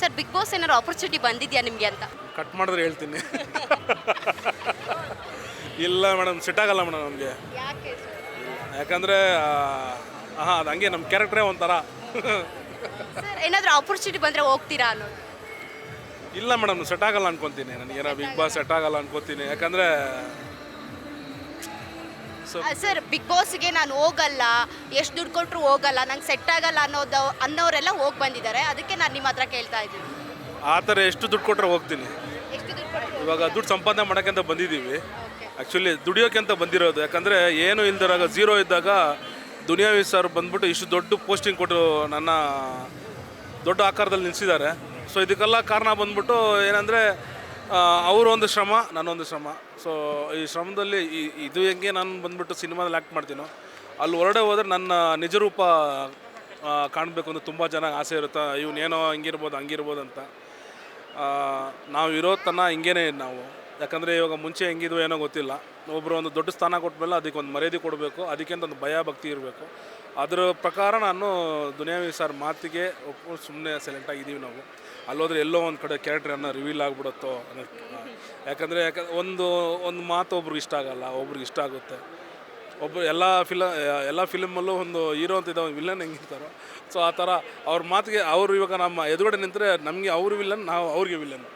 Sir big boss ಏನಾದ್ರು opportunity ಬಂದಿದ್ಯಾ ನಿಮಗೆ ಅಂತ? ಕಟ್ ಮಾಡಿದ್ರೆ ಹೇಳ್ತೀನಿ. ಇಲ್ಲ ಮೇಡಮ್, ಸೆಟ್ ಆಗಲ್ಲ ಮೇಡಮ್ ನಮಗೆ. ಯಾಕೆ ಯಾಕಂದರೆ ಅದು ಹಂಗೆ ನಮ್ಮ ಕ್ಯಾರೆಕ್ಟ್ರೇ ಒಂಥರ. ಸರ್ ಏನಾದರೂ ಆಪರ್ಚುನಿಟಿ ಬಂದರೆ ಹೋಗ್ತೀರಾ ಅನ್ನೋದು? ಇಲ್ಲ ಮೇಡಮ್, ಸೆಟ್ ಆಗಲ್ಲ ಅನ್ಕೊತೀನಿ. ನನಗೇನೋ ಬಿಗ್ ಬಾಸ್ ಸೆಟ್ ಆಗಲ್ಲ ಅನ್ಕೋತೀನಿ. ಯಾಕಂದರೆ ಸರ್ ಬಿಗ್ ಬಾಸ್ಗೆ ನಾನು ಹೋಗಲ್ಲ, ಎಷ್ಟು ದುಡ್ಡು ಕೊಟ್ಟರು ಹೋಗಲ್ಲ, ನಂಗೆ ಸೆಟ್ ಆಗಲ್ಲ ಅನ್ನೋರೆಲ್ಲ ಹೋಗಿ ಬಂದಿದ್ದಾರೆ. ಅದಕ್ಕೆ ನಾನು ನಿಮ್ಮ ಹತ್ರ ಕೇಳ್ತಾ ಇದ್ದೀನಿ. ಆ ಥರ ಎಷ್ಟು ದುಡ್ಡು ಕೊಟ್ಟರೆ ಹೋಗ್ತೀನಿ. ಎಷ್ಟು ದುಡ್ಡು ಕೊಟ್ಟರು? ಇವಾಗ ದುಡ್ಡು ಸಂಪಾದನೆ ಮಾಡೋಕ್ಕಂತ ಬಂದಿದ್ದೀವಿ. ಆ್ಯಕ್ಚುಲಿ ದುಡಿಯೋಕ್ಕೆ ಅಂತ ಬಂದಿರೋದು. ಯಾಕಂದರೆ ಏನೂ ಇಲ್ದಿರಾಗ ಝೀರೋ ಇದ್ದಾಗ ದುನಿಯಾವಿ ಸರ್ ಬಂದ್ಬಿಟ್ಟು ಇಷ್ಟು ದೊಡ್ಡ ಪೋಸ್ಟಿಂಗ್ ಕೊಟ್ಟು ನನ್ನ ದೊಡ್ಡ ಆಕಾರದಲ್ಲಿ ನಿಲ್ಲಿಸಿದ್ದಾರೆ. ಸೊ ಇದಕ್ಕೆಲ್ಲ ಕಾರಣ ಬಂದ್ಬಿಟ್ಟು ಏನಂದರೆ ಅವರು ಒಂದು ಶ್ರಮ, ನಾನೊಂದು ಶ್ರಮ. ಸೊ ಈ ಶ್ರಮದಲ್ಲಿ ಇದು ಹೆಂಗೆ ನಾನು ಬಂದ್ಬಿಟ್ಟು ಸಿನಿಮಾದಲ್ಲಿ ಆ್ಯಕ್ಟ್ ಮಾಡ್ತೀನೋ ಅಲ್ಲಿ ಹೊರಡೆ ಹೋದರೆ ನನ್ನ ನಿಜ ರೂಪ ಕಾಣಬೇಕು ಅಂತ ತುಂಬ ಜನ ಆಸೆ ಇರುತ್ತೆ. ಇವನೇನೋ ಹಿಂಗಿರ್ಬೋದು ಹಂಗಿರ್ಬೋದು ಅಂತ. ನಾವು ಇರೋ ತನ ಹಿಂಗೇನೆ ನಾವು. ಯಾಕಂದರೆ ಇವಾಗ ಮುಂಚೆ ಹೆಂಗಿದ್ವು ಏನೋ ಗೊತ್ತಿಲ್ಲ. ಒಬ್ಬರು ಒಂದು ದೊಡ್ಡ ಸ್ಥಾನ ಕೊಟ್ಟಮೇಲೆ ಅದಕ್ಕೆ ಒಂದು ಮರ್ಯಾದೆ ಕೊಡಬೇಕು, ಅದಕ್ಕಿಂತ ಒಂದು ಭಯ ಭಕ್ತಿ ಇರಬೇಕು. ಅದರ ಪ್ರಕಾರ ನಾನು ದುನಿಯಾವಿ ಸರ್ ಮಾತಿಗೆ ಒಪ್ಕೊಂಡು ಸುಮ್ಮನೆ ಸೈಲೆಂಟಾಗಿದ್ದೀವಿ ನಾವು. ಅಲ್ಲೋದ್ರೆ ಎಲ್ಲೋ ಒಂದು ಕಡೆ ಕ್ಯಾರೆಕ್ಟ್ರನ್ನ ರಿವೀಲ್ ಆಗಿಬಿಡುತ್ತೋ ಅನ್ನೋಕ್ಕೆ. ಯಾಕಂದರೆ ಒಂದು ಮಾತು ಒಬ್ರಿಗೆ ಇಷ್ಟ ಆಗಲ್ಲ, ಒಬ್ರಿಗೆ ಇಷ್ಟ ಆಗುತ್ತೆ. ಎಲ್ಲ ಫಿಲಮಲ್ಲೂ ಒಂದು ಹೀರೋ ಅಂತಿದ್ದ, ಒಂದು ವಿಲನ್ ಹೆಂಗಿರ್ತಾರೋ ಸೊ ಆ ಥರ ಅವ್ರ ಮಾತಿಗೆ ಅವರು ಇವಾಗ ನಮ್ಮ ಎದುರುಗಡೆ ನಿಂತರೆ ನಮಗೆ ಅವರು ವಿಲನ್, ನಾವು ಅವ್ರಿಗೆ ವಿಲನ್.